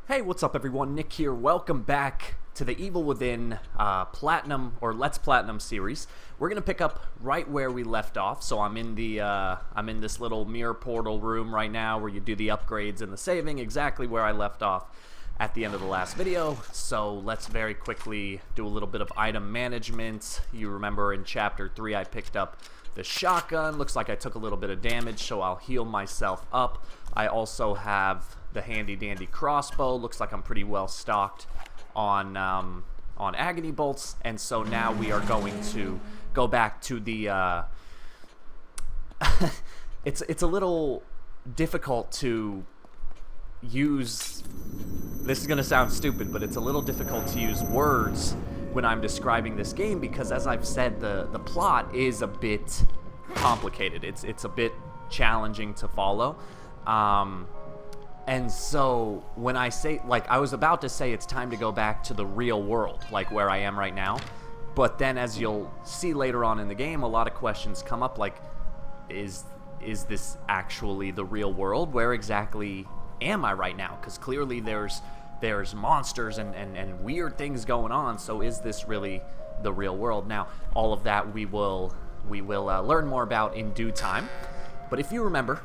Hey, what's up everyone? Nick here. Welcome back to the Evil Within Platinum or Let's Platinum series. We're gonna pick up right where we left off. So I'm in this little mirror portal room right now where you do the upgrades and the saving, exactly where I left off at the end of the last video. So let's very quickly do a little bit of item management. You remember in chapter 3 I picked up the shotgun. Looks like I took a little bit of damage, so I'll heal myself up. I also have the handy dandy crossbow. Looks like I'm pretty well stocked on agony bolts, and so now we are going to go back to the it's a little difficult to use. This is gonna sound stupid, but it's a little difficult to use words when I'm describing this game because, as I've said, the plot is a bit complicated. It's a bit challenging to follow. And so when I say, like, I was about to say it's time to go back to the real world, like where I am right now, but then as you'll see later on in the game, a lot of questions come up like, is this actually the real world? Where exactly am I right now? Because clearly there's monsters and weird things going on, so is this really the real world? Now, all of that we will learn more about in due time, but if you remember,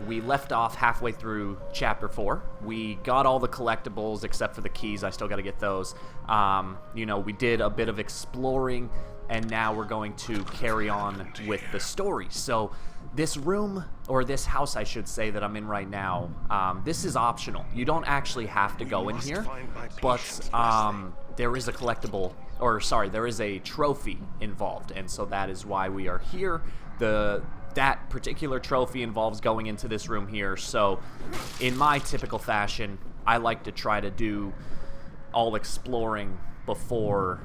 we left off halfway through chapter 4. We got all the collectibles except for the keys. I still got to get those. You know, we did a bit of exploring, and now we're going to carry on with the story. So this room, or this house I should say, that I'm in right now, this is optional. You don't actually have to go in here, but there is a collectible, or sorry, there is a trophy involved, and so that is why we are here. That particular trophy involves going into this room here, so in my typical fashion, I like to try to do all exploring before,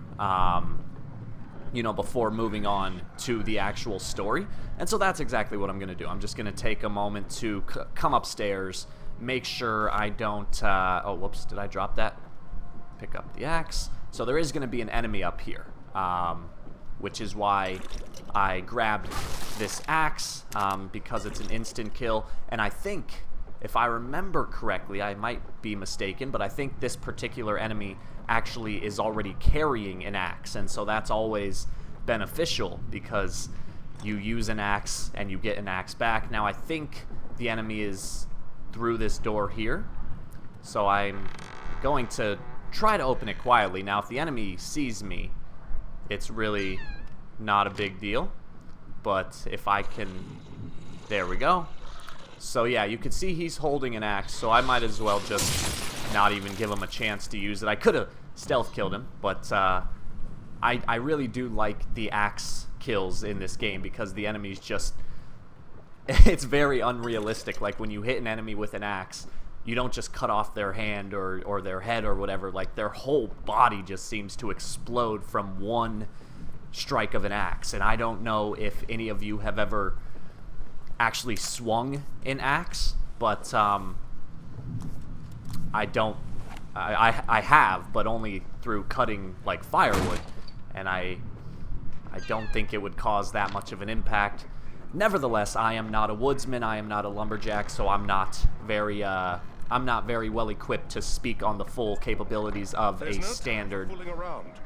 you know, before moving on to the actual story, and so that's exactly what I'm going to do. I'm just going to take a moment to come upstairs, make sure I don't, oh, whoops, did I drop that? Pick up the axe. So there is going to be an enemy up here, which is why I grabbed this axe, because it's an instant kill, and I think, if I remember correctly, I might be mistaken, but I think this particular enemy actually is already carrying an axe, and so that's always beneficial, because you use an axe and you get an axe back. Now I think the enemy is through this door here, so I'm going to try to open it quietly. Now if the enemy sees me, it's really not a big deal, but if I can, there we go. So yeah, you can see he's holding an axe, so I might as well just not even give him a chance to use it. I could have stealth killed him, but I really do like the axe kills in this game because the enemies just, it's very unrealistic. Like when you hit an enemy with an axe, you don't just cut off their hand or their head or whatever. Like their whole body just seems to explode from one strike of an axe. And I don't know if any of you have ever actually swung an axe, but I have, but only through cutting like firewood, and I don't think it would cause that much of an impact. Nevertheless, I am not a woodsman, I am not a lumberjack, so I'm not very well equipped to speak on the full capabilities of a standard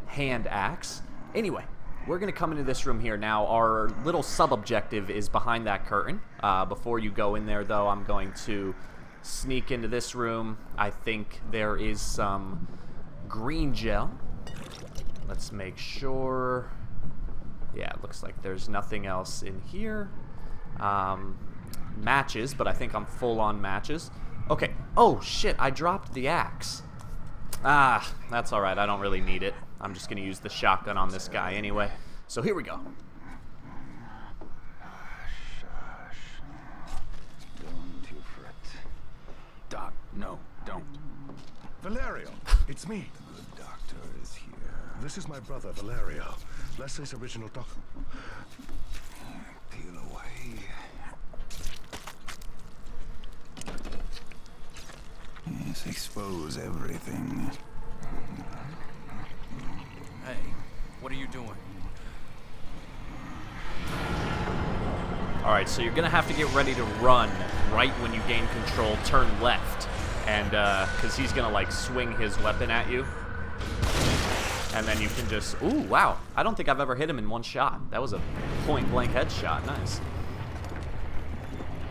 hand axe. Anyway, we're going to come into this room here. Now, our little sub-objective is behind that curtain. Before you go in there, though, I'm going to sneak into this room. I think there is some green gel. Let's make sure. Yeah, it looks like there's nothing else in here. Matches, but I think I'm full on matches. Okay. Oh, shit, I dropped the axe. Ah, that's alright. I don't really need it. I'm just going to use the shotgun on this guy anyway. So here we go. Don't you fret. Doc, no, don't. Valerio, it's me. The doctor is here. This is my brother, Valerio. Leslie's original doctor. Peel away. Yes, expose everything. Hey, what are you doing? Alright, so you're going to have to get ready to run right when you gain control, turn left, and because he's gonna like swing his weapon at you, and then you can just, ooh, wow, I don't think I've ever hit him in one shot. That was a point blank headshot. Nice.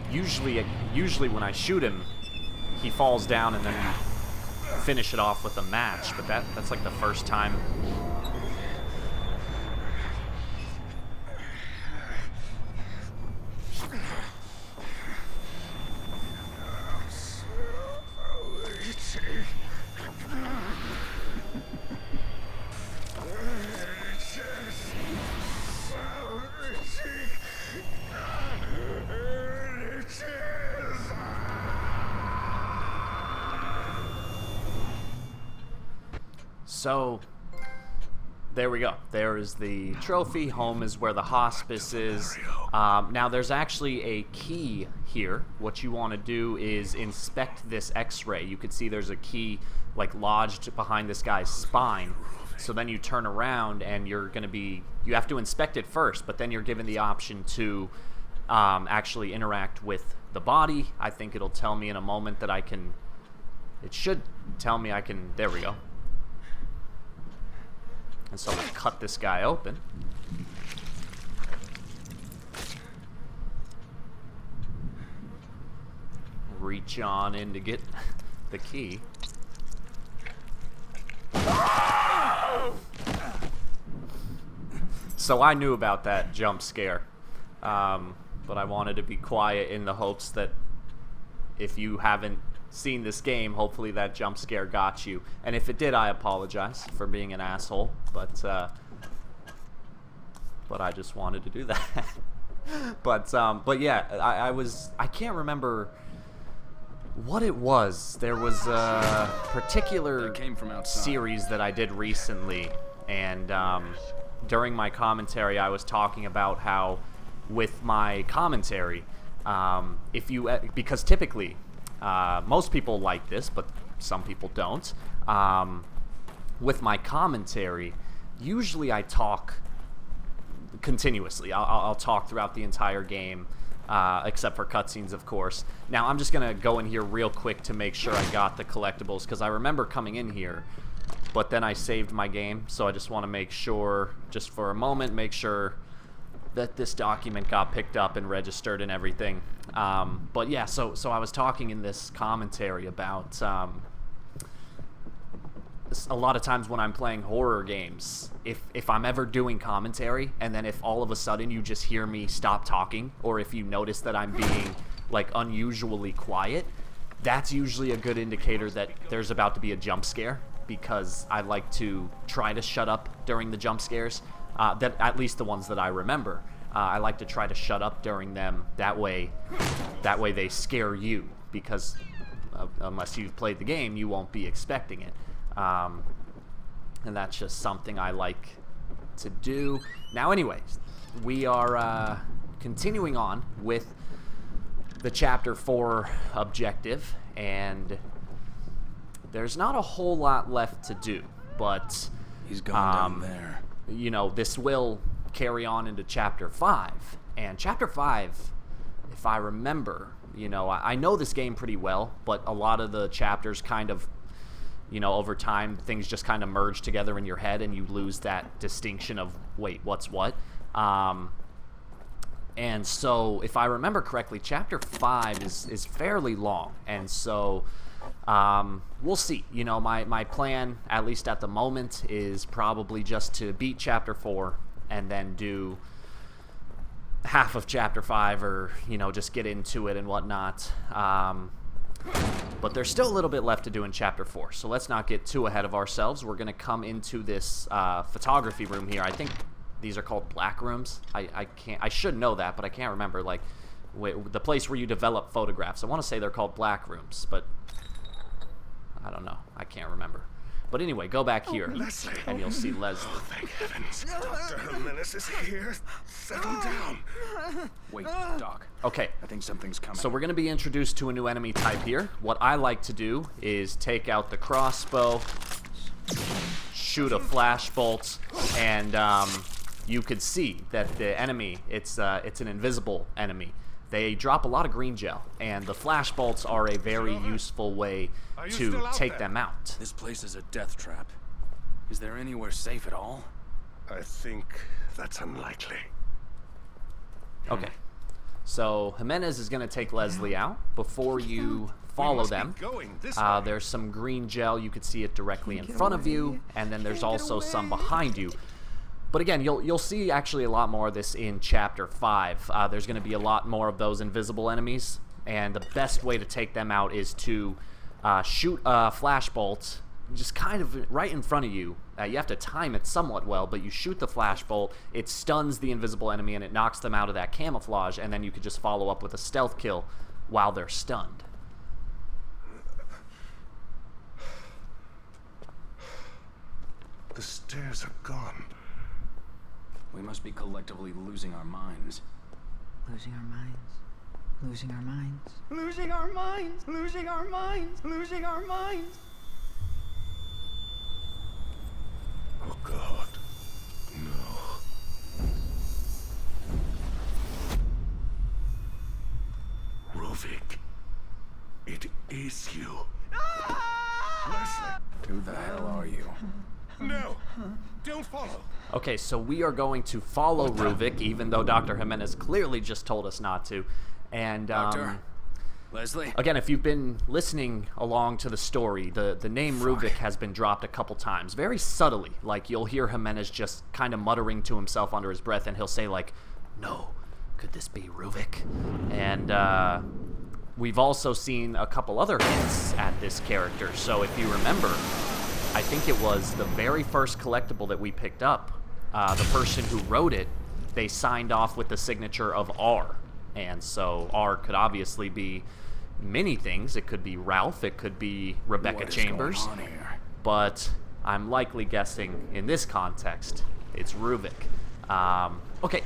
Usually when I shoot him, he falls down and then we finish it off with a match, but that's like the first time. So, there we go. There is the trophy. Home is where the hospice is. Now, there's actually a key here. What you want to do is inspect this x-ray. You can see there's a key, like, lodged behind this guy's spine. So then you turn around and you're going to be... You have to inspect it first, but then you're given the option to actually interact with the body. I think it'll tell me in a moment that I can... It should tell me I can... There we go. And so I'm going to cut this guy open. Reach on in to get the key. So I knew about that jump scare. But I wanted to be quiet in the hopes that if you haven't seen this game, hopefully that jump scare got you. And if it did, I apologize for being an asshole, but I just wanted to do that. But yeah, I can't remember what it was. There was a particular series that I did recently, and during my commentary I was talking about how with my commentary, because typically most people like this, but some people don't. With my commentary, usually I talk continuously. I'll talk throughout the entire game, except for cutscenes, of course. Now, I'm just going to go in here real quick to make sure I got the collectibles, because I remember coming in here, but then I saved my game, so I just want to make sure, just for a moment, make sure that this document got picked up and registered and everything. But yeah, so I was talking in this commentary about a lot of times when I'm playing horror games, if I'm ever doing commentary and then if all of a sudden you just hear me stop talking, or if you notice that I'm being like unusually quiet, that's usually a good indicator that there's about to be a jump scare, because I like to try to shut up during the jump scares. That at least the ones that I remember. I like to try to shut up during them. That way they scare you, because unless you've played the game, you won't be expecting it. And that's just something I like to do. Now, anyways, we are continuing on with the Chapter 4 objective, and there's not a whole lot left to do, but he's going down there. You know, this will carry on into Chapter 5. And Chapter 5, if I remember, you know, I know this game pretty well, but a lot of the chapters kind of, you know, over time, things just kind of merge together in your head and you lose that distinction of, wait, what's what? And so, if I remember correctly, Chapter 5 is fairly long, and so... we'll see. You know, my plan, at least at the moment, is probably just to beat Chapter 4 and then do half of Chapter 5, or, you know, just get into it and whatnot. But there's still a little bit left to do in Chapter 4, so let's not get too ahead of ourselves. We're going to come into this photography room here. I think these are called black rooms. I should know that, but I can't remember, like, the place where you develop photographs. I want to say they're called black rooms, but... I don't know. I can't remember. But anyway, go back here, Leslie. and you'll see Leslie. Oh, thank heavens. Dr. Jimenez is here. Settle down. Wait, Doc. Okay, I think something's coming. so we're going to be introduced to a new enemy type here. What I like to do is take out the crossbow, shoot a flash bolt, and you could see that the enemy, it's an invisible enemy. they drop a lot of green gel, and the flash bolts are a very useful way you to still out take there? them out. This place is a death trap. Is there anywhere safe at all? I think that's unlikely. Okay. So Jimenez is going to take Leslie out. Before you follow must be them, going this way. there's some green gel. You could see it directly in front of you, and then there's also some behind you. But again, you'll see actually a lot more of this in Chapter 5. There's going to be a lot more of those invisible enemies, and the best way to take them out is to shoot a flash bolt just kind of right in front of you. You have to time it somewhat well, but you shoot the flash bolt, it stuns the invisible enemy, and it knocks them out of that camouflage, and then you could just follow up with a stealth kill while they're stunned. The stairs are gone. We must be collectively losing our minds. Losing our minds. Losing our minds. Losing our minds! Losing our minds! Losing our minds! Oh God. No. Ruvik. It is you. Leslie. Who the hell are you? No. Don't follow. Okay, so we are going to follow Ruvik, even though Dr. Jimenez clearly just told us not to. And Doctor? Leslie? again, if you've been listening along to the story, the name Ruvik has been dropped a couple times, very subtly. Like, you'll hear Jimenez just kind of muttering to himself under his breath, and he'll say, like, "No, could this be Ruvik?" And we've also seen a couple other hints at this character. So if you remember, I think it was the very first collectible that we picked up. The person who wrote it, they signed off with the signature of R. And so R could obviously be many things. It could be Ralph. It could be Rebecca What is Chambers. going on here? But I'm likely guessing in this context, it's Ruvik. Okay,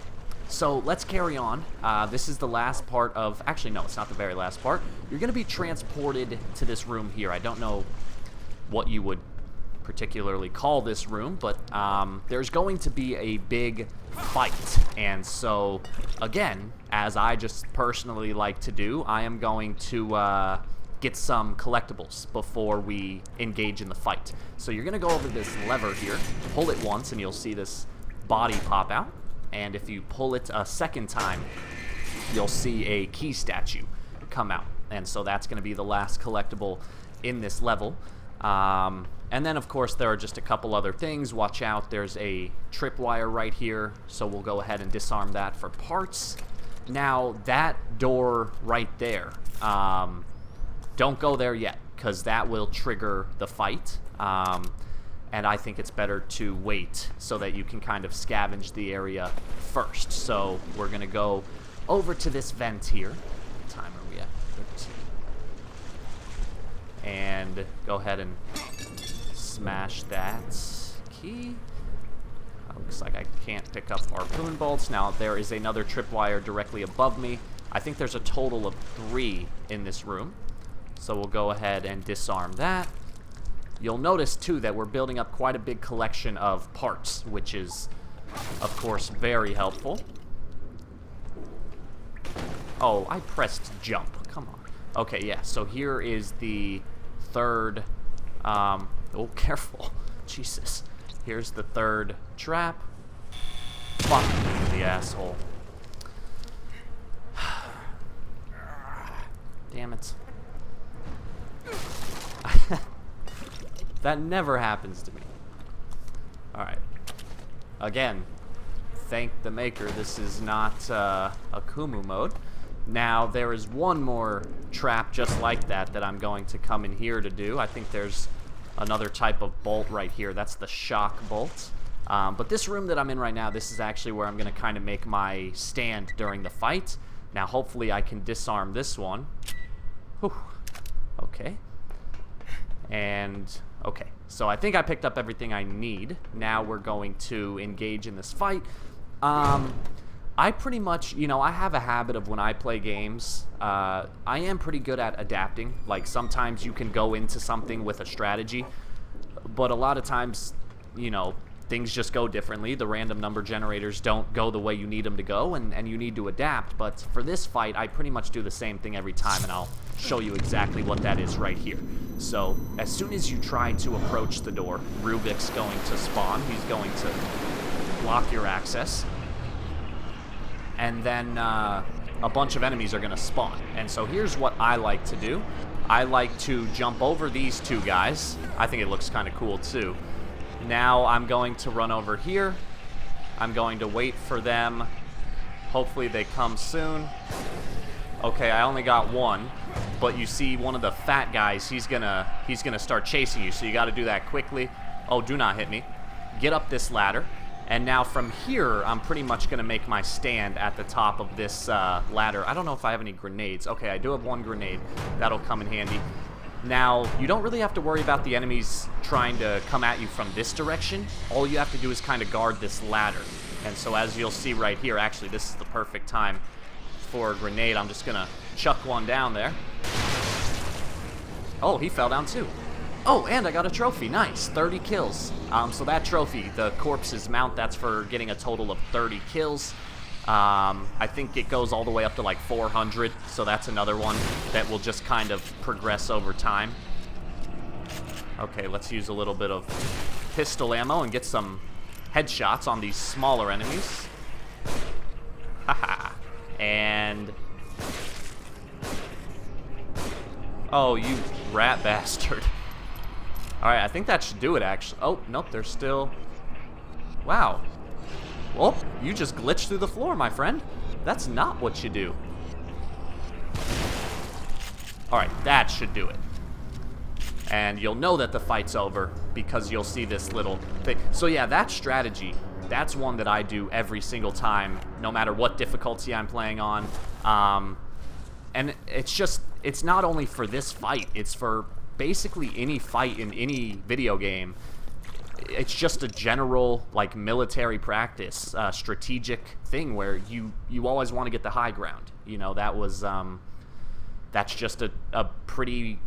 so let's carry on. This is the last part of... Actually, no, it's not the very last part. You're going to be transported to this room here. I don't know what you would particularly call this room, but there's going to be a big fight. And so, again, as I just personally like to do, I am going to get some collectibles before we engage in the fight. So you're going to go over this lever here, pull it once, and you'll see this body pop out. And if you pull it a second time, you'll see a key statue come out. And so that's going to be the last collectible in this level. And then, of course, there are just a couple other things. Watch out, there's a tripwire right here, so we'll go ahead and disarm that for parts. Now, that door right there, don't go there yet, because that will trigger the fight. And I think it's better to wait so that you can kind of scavenge the area first. So we're going to go over to this vent here. What time are we at? 13. And go ahead and smash that key. Looks like I can't pick up harpoon bolts. Now, there is another tripwire directly above me. I think there's a total of 3 in this room. So we'll go ahead and disarm that. You'll notice, too, that we're building up quite a big collection of parts, which is, of course, very helpful. Oh, I pressed jump. Come on. Okay, yeah, so here is the third... oh, careful. Jesus. Here's the third trap. Fuck you, the asshole. Damn it. That never happens to me. Alright. Again, thank the maker, this is not a Kumu mode. Now, there is one more trap just like that I'm going to come in here to do. I think there's another type of bolt right here. That's the shock bolt. But this room that I'm in right now, this is actually where I'm going to kind of make my stand during the fight. Now, hopefully I can disarm this one. Whew. Okay. And, okay. So I think I picked up everything I need. Now we're going to engage in this fight. I pretty much, you know, I have a habit of when I play games, I am pretty good at adapting. Like, sometimes you can go into something with a strategy, but a lot of times, you know, things just go differently. The random number generators don't go the way you need them to go, and you need to adapt. But for this fight, I pretty much do the same thing every time, and I'll show you exactly what that is right here. So as soon as you try to approach the door, Ruvik's going to spawn. He's going to block your access. And then a bunch of enemies are going to spawn. And so here's what I like to do. I like to jump over these two guys. I think it looks kind of cool too. Now I'm going to run over here. I'm going to wait for them. Hopefully they come soon. Okay, I only got one, but you see one of the fat guys, he's gonna start chasing you, so you got to do that quickly. Oh, do not hit me. Get up this ladder. And now from here, I'm pretty much going to make my stand at the top of this ladder. I don't know if I have any grenades. Okay, I do have one grenade. That'll come in handy. Now, you don't really have to worry about the enemies trying to come at you from this direction. All you have to do is kind of guard this ladder. And so as you'll see right here, actually, this is the perfect time for a grenade. I'm just going to chuck one down there. Oh, he fell down too. Oh, and I got a trophy. Nice. 30 kills. So that trophy, the corpse's mount, that's for getting a total of 30 kills. I think it goes all the way up to like 400, so that's another one that will just kind of progress over time. Okay, let's use a little bit of pistol ammo and get some headshots on these smaller enemies. Haha. And... oh, you rat bastard. Alright, I think that should do it, actually. Oh, nope, there's still... wow. Oh, you just glitched through the floor, my friend. That's not what you do. Alright, that should do it. And you'll know that the fight's over because you'll see this little thing. So yeah, that strategy, that's one that I do every single time, no matter what difficulty I'm playing on. And it's not only for this fight, it's for basically any fight in any video game. It's just a general, like, military practice, strategic thing where you always want to get the high ground. You know, that was, that's just a pretty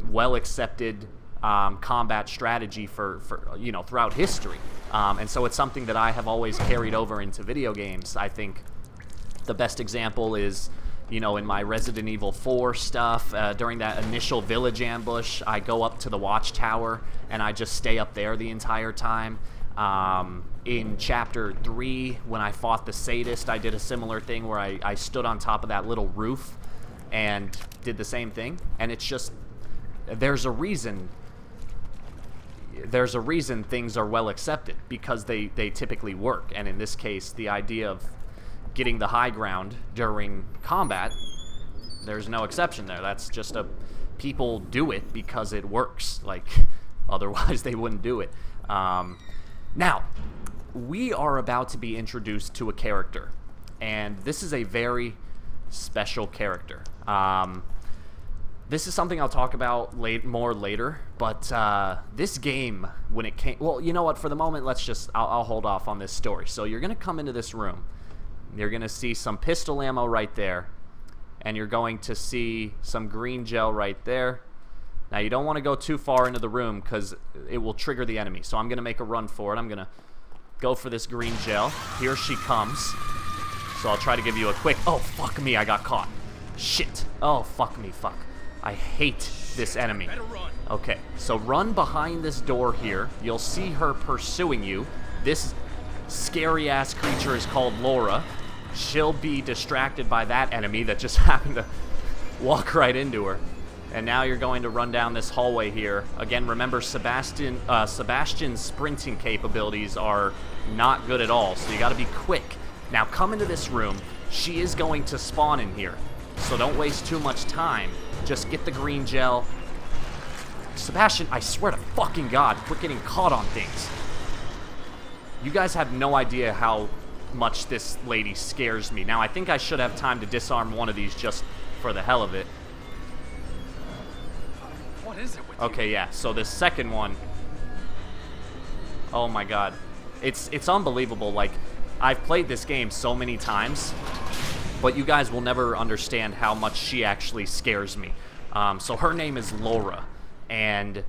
well-accepted combat strategy for, you know, throughout history. And so it's something that I have always carried over into video games. I think the best example is, you know, in my Resident Evil 4 stuff, during that initial village ambush, I go up to the watchtower and I just stay up there the entire time. In Chapter 3, when I fought the sadist, I did a similar thing where I stood on top of that little roof and did the same thing. And it's just, there's a reason things are well accepted, because they typically work. And in this case, the idea of getting the high ground during combat, there's no exception there. That's just people do it because it works. Like, otherwise they wouldn't do it. Now, we are about to be introduced to a character, and this is a very special character. This is something I'll talk about more later, but this game, when it came... well, you know what? For the moment, I'll hold off on this story. So you're going to come into this room. You're going to see some pistol ammo right there, and you're going to see some green gel right there. Now, you don't want to go too far into the room because it will trigger the enemy. So I'm going to make a run for it. I'm going to go for this green gel. Here she comes. So I'll try to give you a quick... oh, fuck me, I got caught. Shit. Oh, fuck me, fuck. I hate this enemy. Okay, so run behind this door here. You'll see her pursuing you. This scary-ass creature is called Laura. She'll be distracted by that enemy that just happened to walk right into her. And now you're going to run down this hallway here. Again, remember, Sebastian's sprinting capabilities are not good at all, so you gotta be quick. Now come into this room. She is going to spawn in here, so don't waste too much time. Just get the green gel. Sebastian, I swear to fucking God, quit getting caught on things. You guys have no idea how much this lady scares me. Now, I think I should have time to disarm one of these just for the hell of it. What is it with okay, yeah, so this second one... oh my God. It's unbelievable. Like, I've played this game so many times, but you guys will never understand how much she actually scares me. So her name is Laura, and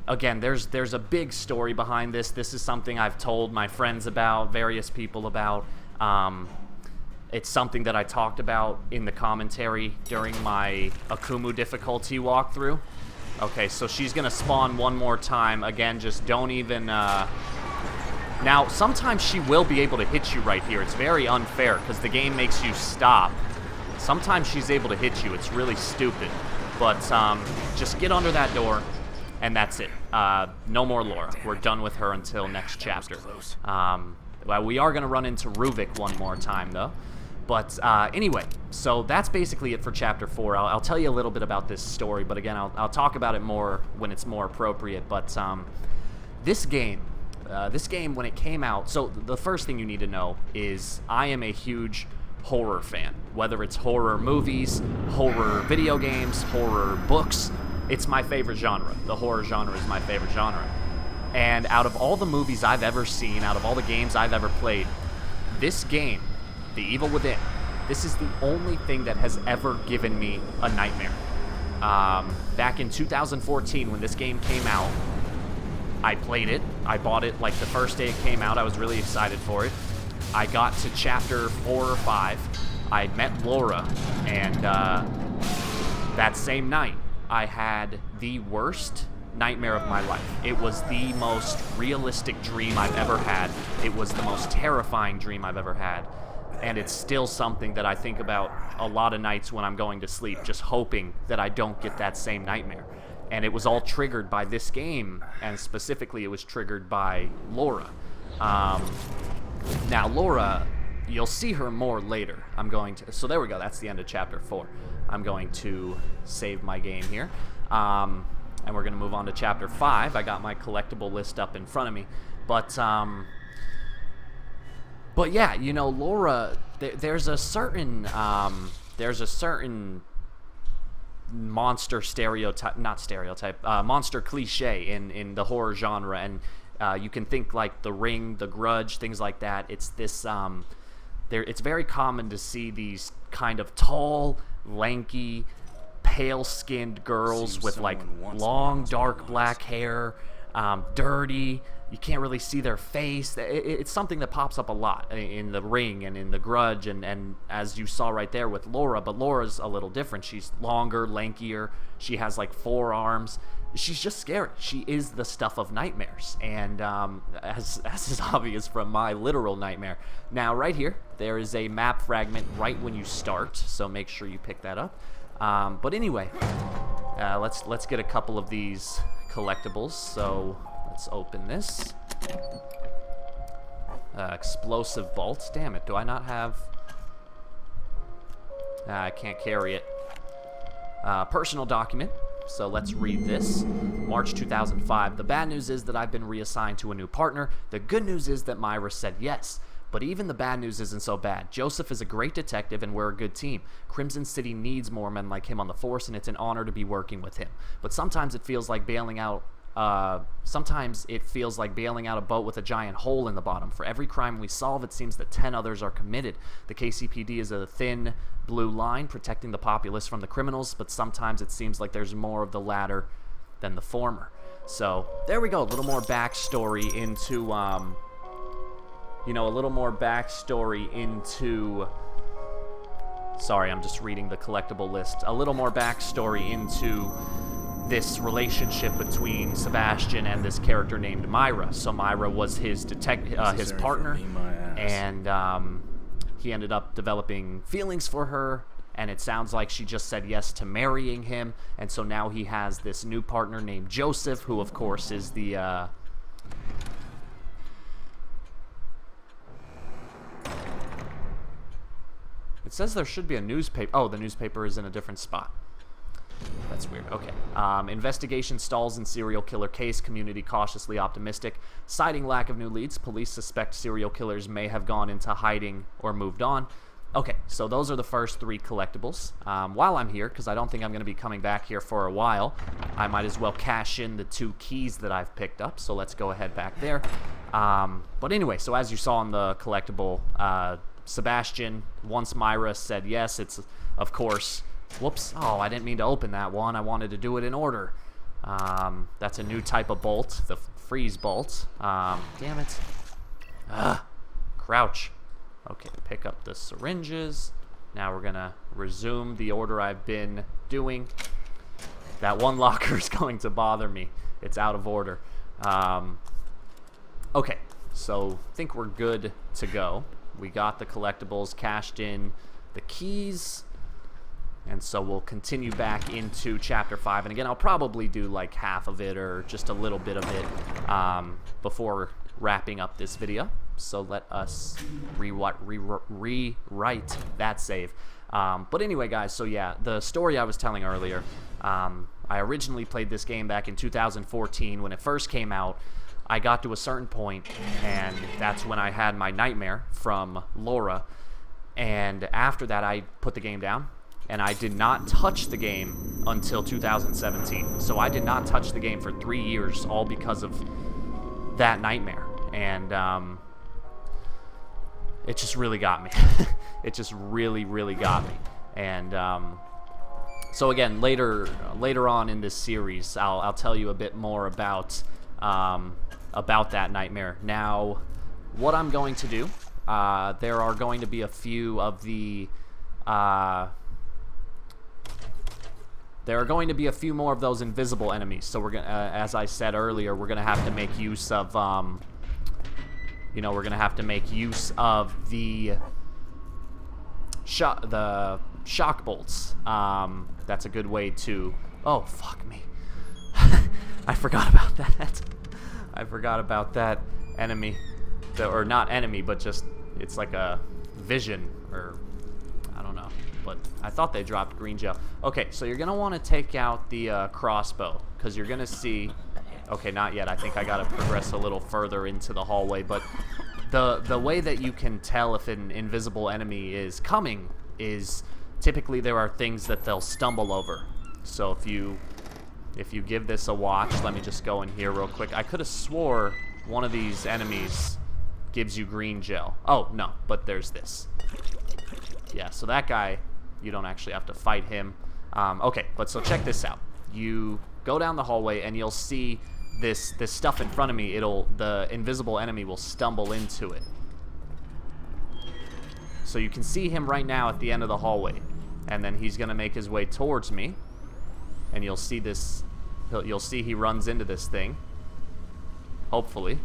again, there's a big story behind this. This is something I've told my friends about, various people about. It's something that I talked about in the commentary during my Akumu difficulty walkthrough. Okay, so she's gonna spawn one more time. Again, just don't even, Now, sometimes she will be able to hit you right here. It's very unfair, because the game makes you stop. Sometimes she's able to hit you. It's really stupid. But, just get under that door, and that's it. No more Laura. We're done with her until next chapter. Well, we are gonna run into Ruvik one more time, though. But anyway, so that's basically it for Chapter 4. I'll tell you a little bit about this story, but again, I'll talk about it more when it's more appropriate. But this game, when it came out, so the first thing you need to know is I am a huge horror fan. Whether it's horror movies, horror video games, horror books, it's my favorite genre. The horror genre is my favorite genre. And out of all the movies I've ever seen, out of all the games I've ever played, this game, The Evil Within, this is the only thing that has ever given me a nightmare. Back in 2014, when this game came out, I played it. I bought it like the first day it came out. I was really excited for it. I got to chapter 4 or 5. I met Laura, and that same night, I had the worst nightmare of my life. It was the most realistic dream I've ever had. It was the most terrifying dream I've ever had. And it's still something that I think about a lot of nights when I'm going to sleep, just hoping that I don't get that same nightmare. And it was all triggered by this game, and specifically it was triggered by Laura. Now, Laura, you'll see her more later. So there we go, that's the end of Chapter 4. I'm going to save my game here. And we're going to move on to Chapter 5. I got my collectible list up in front of me. But yeah, you know, Laura, there's a certain monster monster cliche in the horror genre, and you can think like The Ring, The Grudge, things like that. It's this, it's very common to see these kind of tall, lanky, pale-skinned girls with like long, dark black hair, dirty. You can't really see their face. It's something that pops up a lot in The Ring and in The Grudge, and as you saw right there with Laura. But Laura's a little different. She's longer, lankier. She has like 4 arms. She's just scary. She is the stuff of nightmares, and as is obvious from my literal nightmare. Now, right here, there is a map fragment right when you start, so make sure you pick that up. But anyway, let's get a couple of these collectibles. So let's open this. Explosive bolts. Damn it, do I not have... I can't carry it. Personal document. So let's read this. March 2005. The bad news is that I've been reassigned to a new partner. The good news is that Myra said yes. But even the bad news isn't so bad. Joseph is a great detective, and we're a good team. Crimson City needs more men like him on the force, and it's an honor to be working with him. But sometimes it feels like bailing out a boat with a giant hole in the bottom. For every crime we solve, it seems that 10 others are committed. The KCPD is a thin blue line protecting the populace from the criminals, but sometimes it seems like there's more of the latter than the former. So there we go. A little more backstory into, a little more backstory into... Sorry, I'm just reading the collectible list. A little more backstory into this relationship between Sebastian and this character named Myra. So Myra was his partner, and he ended up developing feelings for her, and it sounds like she just said yes to marrying him, and so now he has this new partner named Joseph, who of course is the it says there should be a newspaper. Oh, the newspaper is in a different spot. That's weird. Okay. Investigation stalls in serial killer case. Community cautiously optimistic. Citing lack of new leads, police suspect serial killers may have gone into hiding or moved on. Okay, so those are the first 3 collectibles. While I'm here, because I don't think I'm going to be coming back here for a while, I might as well cash in the 2 keys that I've picked up. So let's go ahead back there. But anyway, so as you saw in the collectible, Sebastian, once Myra said yes, it's, of course... Whoops. Oh, I didn't mean to open that one. I wanted to do it in order. That's a new type of bolt, the freeze bolt. Damn it. Crouch. Okay, pick up the syringes. Now we're gonna resume the order I've been doing. That one locker is going to bother me. It's out of order. Okay, so I think we're good to go. We got the collectibles, cashed in the keys, and so we'll continue back into Chapter 5. And again, I'll probably do like half of it or just a little bit of it before wrapping up this video. So let us rewrite that save. But anyway, guys, so yeah, the story I was telling earlier, I originally played this game back in 2014 when it first came out. I got to a certain point, and that's when I had my nightmare from Laura. And after that, I put the game down, and I did not touch the game until 2017. So I did not touch the game for 3 years, all because of that nightmare. And it just really got me. It just really, really got me. And so again, later on in this series, I'll tell you a bit more about that nightmare. Now, what I'm going to do, there are going to be a few of the there are going to be a few more of those invisible enemies. So we're gonna, as I said earlier, we're gonna have to make use of you know, we're gonna have to make use of the shock bolts. That's a good way to... Oh, fuck me. I forgot about that. I forgot about that enemy. Or not enemy, but just... It's like a vision, or... I don't know. But I thought they dropped green gel. Okay, so you're going to want to take out the crossbow, because you're going to see... Okay, not yet. I think I got to progress a little further into the hallway, but the way that you can tell if an invisible enemy is coming is typically there are things that they'll stumble over. So if you give this a watch, let me just go in here real quick. I could have swore one of these enemies gives you green gel. Oh, no, but there's this. Yeah, so that guy, you don't actually have to fight him. Okay, but so check this out. You go down the hallway and you'll see this stuff in front of me. The invisible enemy will stumble into it. So you can see him right now at the end of the hallway, and then he's gonna make his way towards me, and you'll see this. You'll see he runs into this thing. Hopefully.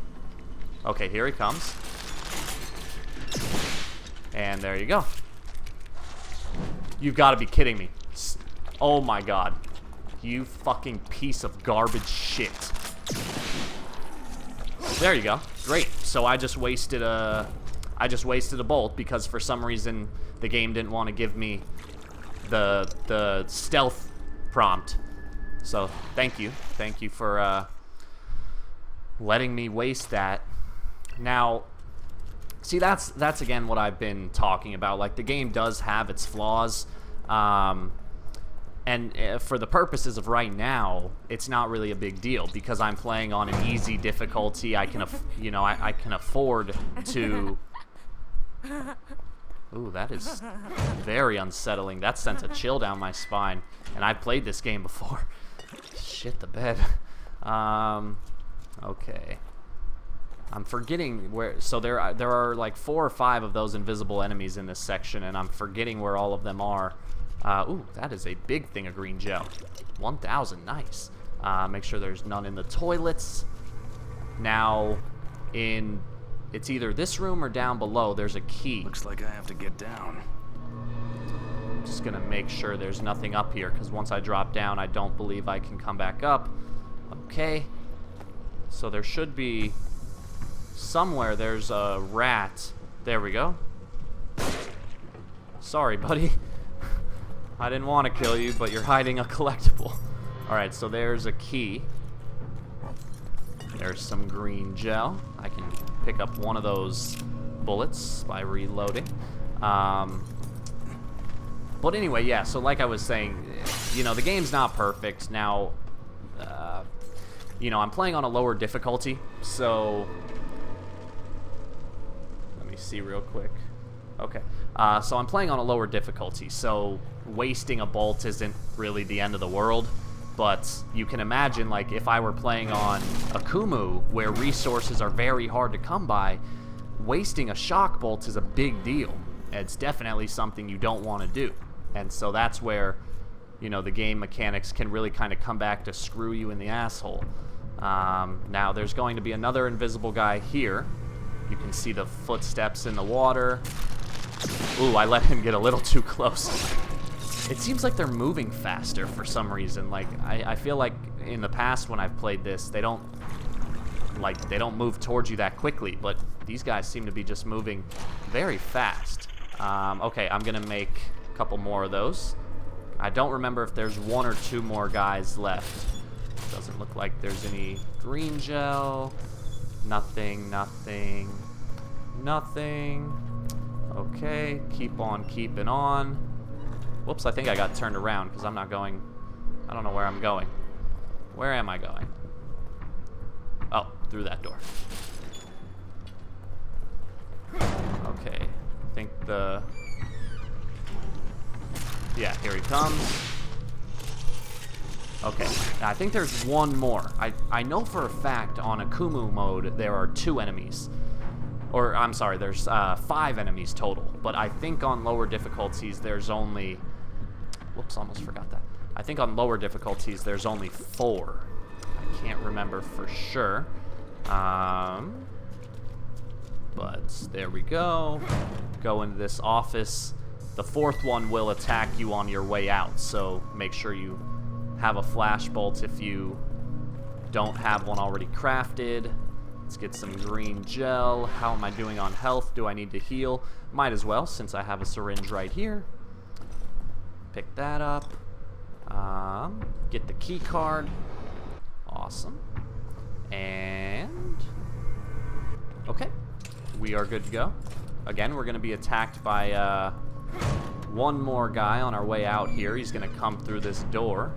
Okay, here he comes. And there you go. You've got to be kidding me. Oh my god. You fucking piece of garbage shit. There you go. Great. So I just wasted a bolt because for some reason the game didn't want to give me the stealth prompt. So thank you. Thank you for letting me waste that. Now, see, that's again what I've been talking about. Like, the game does have its flaws, and for the purposes of right now, it's not really a big deal because I'm playing on an easy difficulty. I can, I can afford to. Ooh, that is very unsettling. That sent a chill down my spine, and I've played this game before. Shit the bed. Okay. I'm forgetting where. So there are like 4 or 5 of those invisible enemies in this section, and I'm forgetting where all of them are. Ooh, that is a big thing of green gel. 1,000, nice. Make sure there's none in the toilets. Now, it's either this room or down below. There's a key. Looks like I have to get down. I'm just gonna make sure there's nothing up here, because once I drop down, I don't believe I can come back up. Okay. So there should be somewhere. There's a rat. There we go. Sorry, buddy. I didn't want to kill you, but you're hiding a collectible. Alright, so there's a key. There's some green gel. I can pick up one of those bullets by reloading. But anyway, yeah, so like I was saying, the game's not perfect. Now, I'm playing on a lower difficulty, so let me see real quick. Okay, so I'm playing on a lower difficulty, so wasting a bolt isn't really the end of the world. But you can imagine, like, if I were playing on Akumu, where resources are very hard to come by, wasting a shock bolt is a big deal. It's definitely something you don't want to do. And so that's where, you know, the game mechanics can really kind of come back to screw you in the asshole. Now, there's going to be another invisible guy here. You can see the footsteps in the water. Ooh, I let him get a little too close. It seems like they're moving faster for some reason. Like, I feel like in the past when I've played this, they don't move towards you that quickly, but these guys seem to be just moving very fast. Okay, I'm gonna make a couple more of those. I don't remember if there's 1 or 2 more guys left. Doesn't look like there's any green gel. Nothing, nothing, nothing. Okay, keep on keeping on. Whoops, I think I got turned around because I'm not going. I don't know where I'm going. Where am I going? Oh, through that door. Okay, I think the... Yeah, here he comes. Okay, I think there's 1 more. I know for a fact on Akumu mode there are 2 enemies. Or, I'm sorry, there's 5 enemies total. But I think on lower difficulties there's only... Whoops, almost forgot that. I think on lower difficulties there's only 4. I can't remember for sure. But there we go. Go into this office. The 4th one will attack you on your way out, so make sure you have a flash bolt if you don't have one already crafted. Let's get some green gel. How am I doing on health? Do I need to heal? Might as well, since I have a syringe right here. Pick that up. Get the key card. Awesome. And... okay. We are good to go. Again, we're going to be attacked by 1 more guy on our way out here. He's going to come through this door.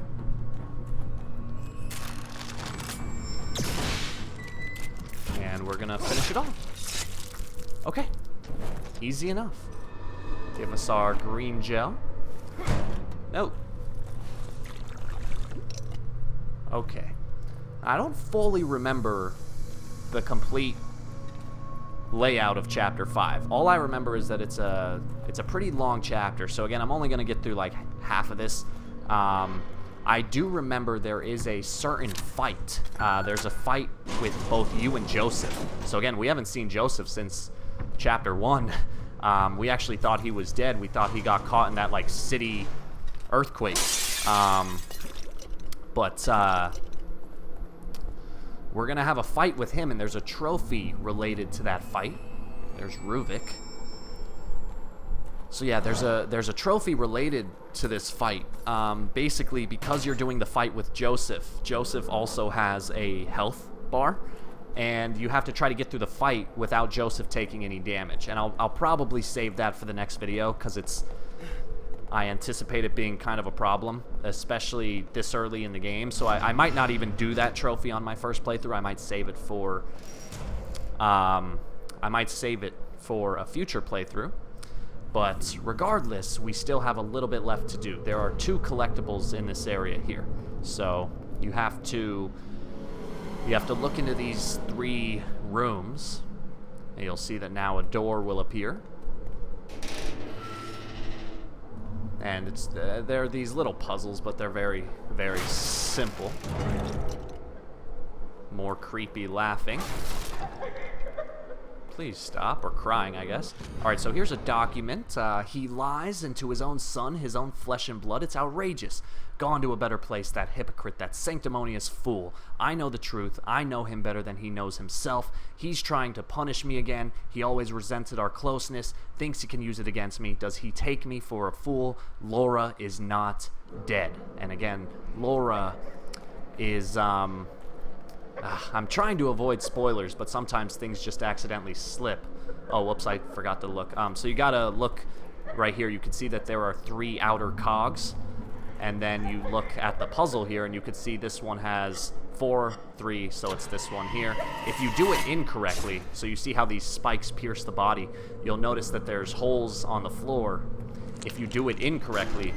And we're going to finish it off. Okay. Easy enough. Give us our green gel. No. Okay. I don't fully remember the complete layout of chapter 5. All I remember is that it's a pretty long chapter. So again, I'm only going to get through like half of this. I do remember there is a certain fight. There's a fight with both you and Joseph. So again, we haven't seen Joseph since chapter 1. We actually thought he was dead. We thought he got caught in that like city earthquake. But we're gonna have a fight with him, and there's a trophy related to that fight. There's Ruvik. So yeah, there's a trophy related to this fight. Basically, because you're doing the fight with Joseph, Joseph also has a health bar, and you have to try to get through the fight without Joseph taking any damage. And I'll probably save that for the next video, because I anticipate it being kind of a problem, especially this early in the game. So I might not even do that trophy on my first playthrough. I might save it for a future playthrough. But regardless, we still have a little bit left to do. There are 2 collectibles in this area here. So you have to look into these 3 rooms, and you'll see that now a door will appear. And they're these little puzzles, but they're very, very simple. More creepy laughing. Please stop, or crying, I guess. Alright, so here's a document. He lies into his own son, his own flesh and blood. It's outrageous. Gone to a better place, that hypocrite, that sanctimonious fool. I know the truth. I know him better than he knows himself. He's trying to punish me again. He always resented our closeness, thinks he can use it against me. Does he take me for a fool? Laura is not dead. And again, Laura is, I'm trying to avoid spoilers, but sometimes things just accidentally slip. Oh, whoops, I forgot to look. So you gotta look right here. You can see that there are 3 outer cogs. And then you look at the puzzle here, and you can see this one has 4, 3, so it's this one here. If you do it incorrectly, so you see how these spikes pierce the body, you'll notice that there's holes on the floor. If you do it incorrectly,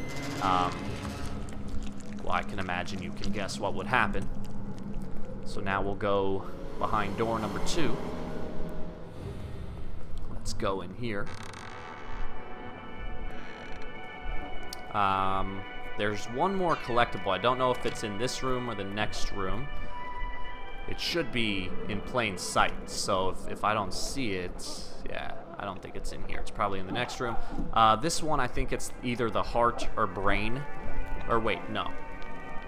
well, I can imagine you can guess what would happen. So now we'll go behind door number 2. Let's go in here. There's one more collectible. I don't know if it's in this room or the next room. It should be in plain sight. So if I don't see it, yeah, I don't think it's in here. It's probably in the next room. This one, I think it's either the heart or brain. Or wait, no.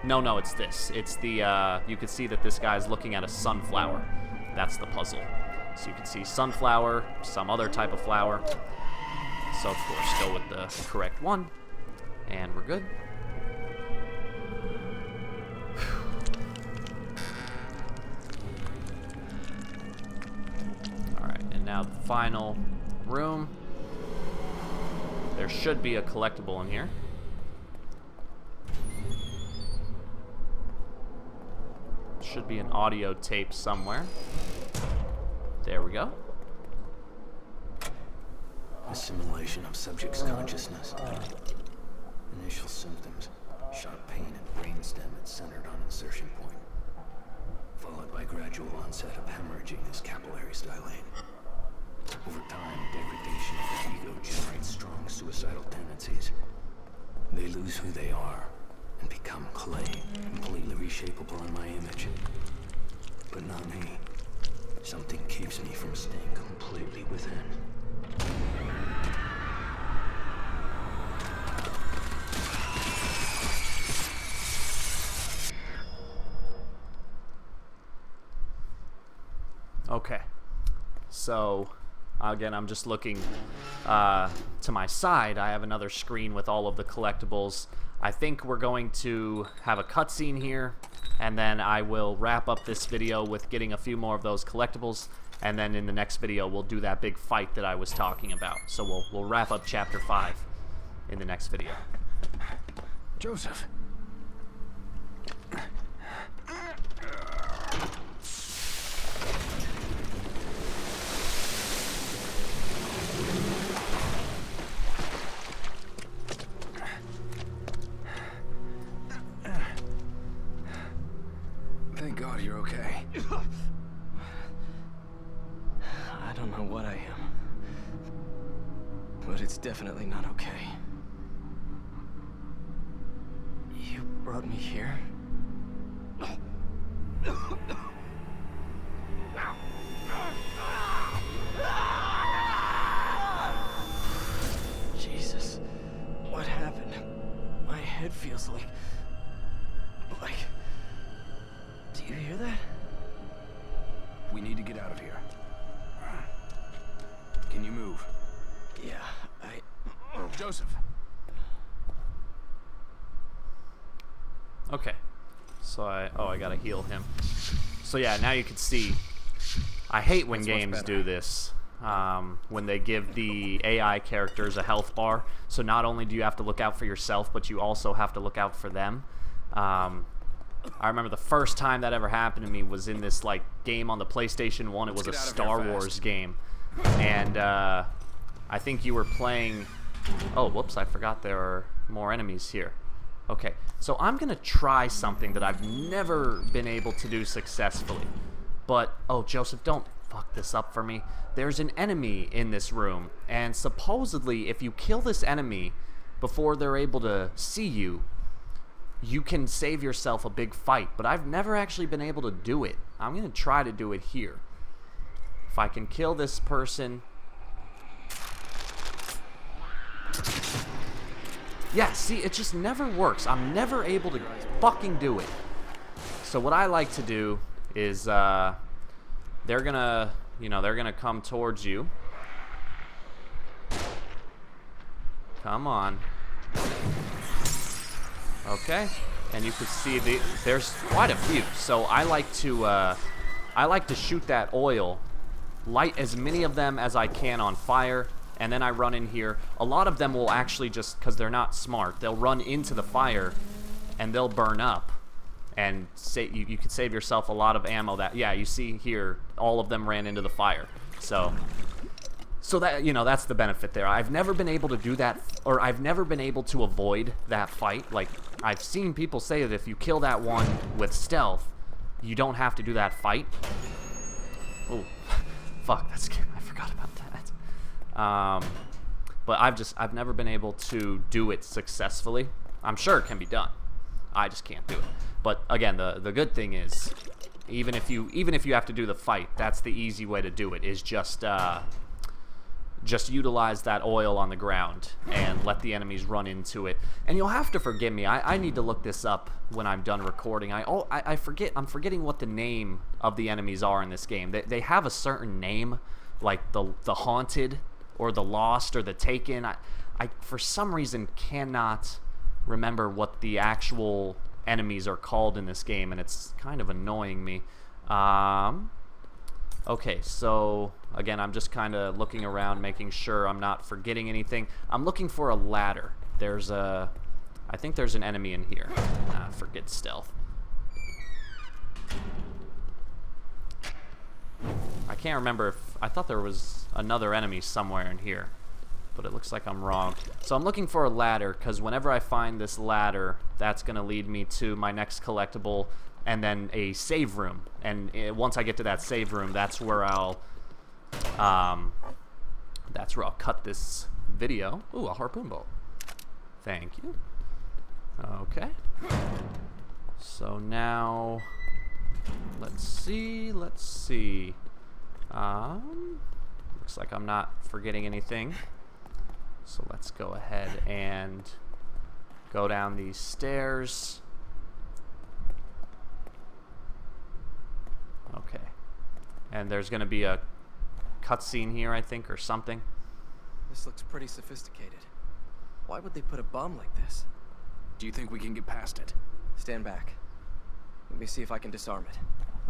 No, it's this. It's the, you can see that this guy's looking at a sunflower. That's the puzzle. So you can see sunflower, some other type of flower. So, of course, go with the correct one. And we're good. Alright, and now the final room. There should be a collectible in here. Should be an audio tape somewhere. There we go. Assimilation of subject's consciousness. Initial symptoms: sharp pain at brainstem and centered on insertion point, followed by gradual onset of hemorrhaging as capillaries dilate. Over time, degradation of the ego generates strong suicidal tendencies. They lose who they are and become clay, completely reshapeable in my image. But not me. Something keeps me from staying completely within. Okay. So, again, I'm just looking to my side. I have another screen with all of the collectibles. I think we're going to have a cutscene here, and then I will wrap up this video with getting a few more of those collectibles, and then in the next video we'll do that big fight that I was talking about. So we'll wrap up Chapter 5 in the next video. Joseph. Thank God you're okay. I don't know what I am, but it's definitely not okay. You brought me here? Jesus, what happened? My head feels like... Do you hear that? We need to get out of here. Can you move? Yeah, Joseph. Okay. So I gotta heal him. So yeah, now you can see. I hate when That's much games better. do this. When they give the AI characters a health bar. So not only do you have to look out for yourself, but you also have to look out for them. I remember the first time that ever happened to me was in this like game on the PlayStation 1. It was a get out of here Star fast. Wars game. And I think you were playing... Oh, whoops, I forgot there are more enemies here. Okay, so I'm going to try something that I've never been able to do successfully. But, oh, Joseph, don't fuck this up for me. There's an enemy in this room, and supposedly if you kill this enemy before they're able to see you, you can save yourself a big fight. But I've never actually been able to do it. I'm going to try to do it here. If I can kill this person... Yeah, see, it just never works. I'm never able to fucking do it. So what I like to do is, they're gonna, they're gonna come towards you. Come on. Okay. And you can see there's quite a few. So I like to shoot that oil, light as many of them as I can on fire, and then I run in here. A lot of them will actually just, because they're not smart, they'll run into the fire and they'll burn up. And you could save yourself a lot of ammo. Yeah, you see here, all of them ran into the fire. So So that, you know, that's the benefit there. I've never been able to do that, or I've never been able to avoid that fight. Like, I've seen people say that if you kill that one with stealth, you don't have to do that fight. Oh, fuck, that's scary. I forgot about that. But I've never been able to do it successfully. I'm sure it can be done. I just can't do it. But again, the good thing is, even if you have to do the fight, that's the easy way to do it. Is just utilize that oil on the ground and let the enemies run into it. And you'll have to forgive me. I need to look this up when I'm done recording. I'm forgetting what the name of the enemies are in this game. They have a certain name, like the Haunted or the Lost or the Taken. I for some reason cannot remember what the actual enemies are called in this game, and it's kind of annoying me. Okay, so again, I'm just kind of looking around, making sure I'm not forgetting anything. I'm looking for a ladder. I think there's an enemy in here. Forget stealth. I can't remember if I thought there was another enemy somewhere in here, but it looks like I'm wrong. So I'm looking for a ladder, because whenever I find this ladder, that's going to lead me to my next collectible, and then a save room. And once I get to that save room, that's where I'll cut this video. Ooh, a harpoon bolt. Thank you. Okay. So now, let's see. Looks like I'm not forgetting anything. So let's go ahead and go down these stairs. Okay. And there's going to be a cutscene here, I think, or something. This looks pretty sophisticated. Why would they put a bomb like this? Do you think we can get past it? Stand back. Let me see if I can disarm it.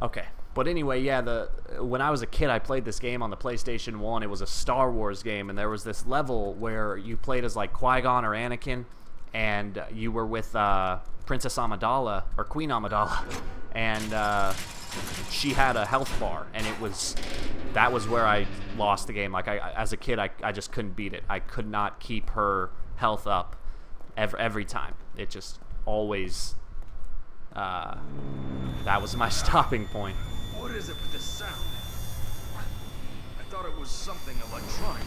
Okay. But anyway, yeah, when I was a kid, I played this game on the PlayStation 1. It was a Star Wars game, and there was this level where you played as, like, Qui-Gon or Anakin, and you were with Princess Amidala, or Queen Amidala, and she had a health bar, and that was where I lost the game. Like, as a kid, I just couldn't beat it. I could not keep her health up every time. It just always, that was my stopping point. What is it with this sound? I thought it was something electronic.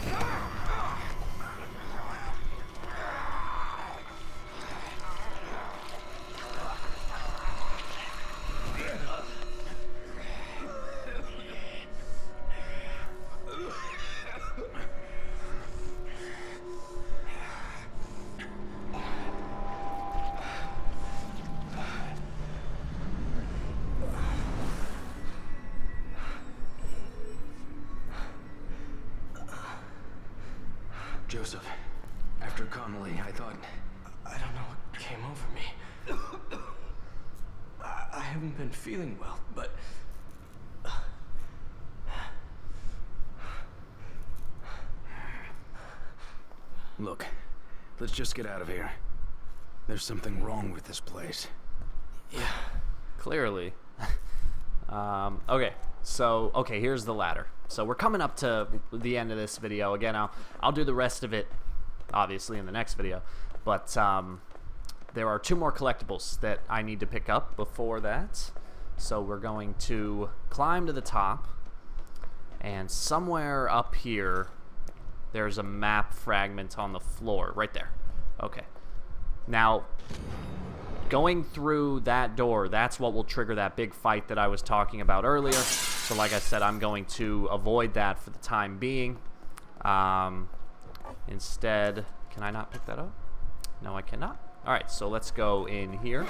Joseph, after Connolly, I thought... I don't know what came over me. I haven't been feeling well, but... Look, let's just get out of here. There's something wrong with this place. Yeah. Clearly. Okay, so, here's the ladder. So we're coming up to the end of this video. Again, I'll do the rest of it, obviously, in the next video. But there are 2 more collectibles that I need to pick up before that. So we're going to climb to the top. And somewhere up here, there's a map fragment on the floor. Right there. Okay. Now, going through that door, that's what will trigger that big fight that I was talking about earlier. So like I said, I'm going to avoid that for the time being. Instead, can I not pick that up? No, I cannot. Alright, so let's go in here.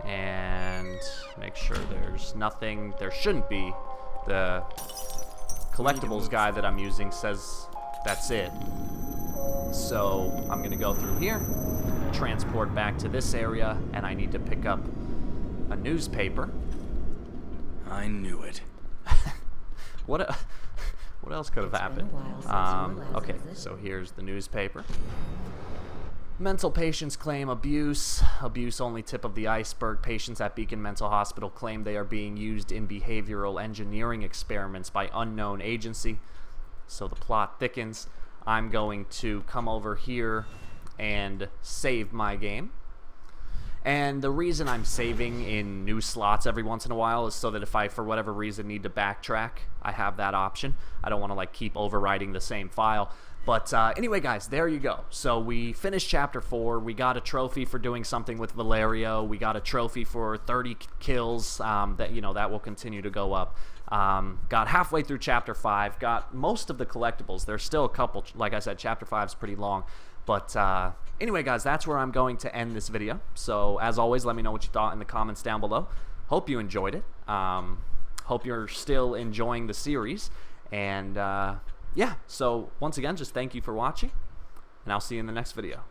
And make sure there's nothing. There shouldn't be. The collectibles guy that I'm using says that's it. So I'm going to go through here, transport back to this area, and I need to pick up a newspaper. I knew it. What else could have happened? Okay, so here's the newspaper. Mental patients claim abuse. Abuse only tip of the iceberg. Patients at Beacon Mental Hospital claim they are being used in behavioral engineering experiments by unknown agency. so the plot thickens. I'm going to come over here and save my game. And the reason I'm saving in new slots every once in a while is so that if I, for whatever reason, need to backtrack, I have that option. I don't want to like keep overwriting the same file. But anyway, guys, there you go. So we finished Chapter 4. We got a trophy for doing something with Valerio. We got a trophy for 30 kills. That, you know, that will continue to go up. Got halfway through Chapter 5. Got most of the collectibles. There's still a couple. Like I said, Chapter 5 is pretty long. But anyway, guys, that's where I'm going to end this video. So as always, let me know what you thought in the comments down below. Hope you enjoyed it. Hope you're still enjoying the series. And yeah, so once again, just thank you for watching, and I'll see you in the next video.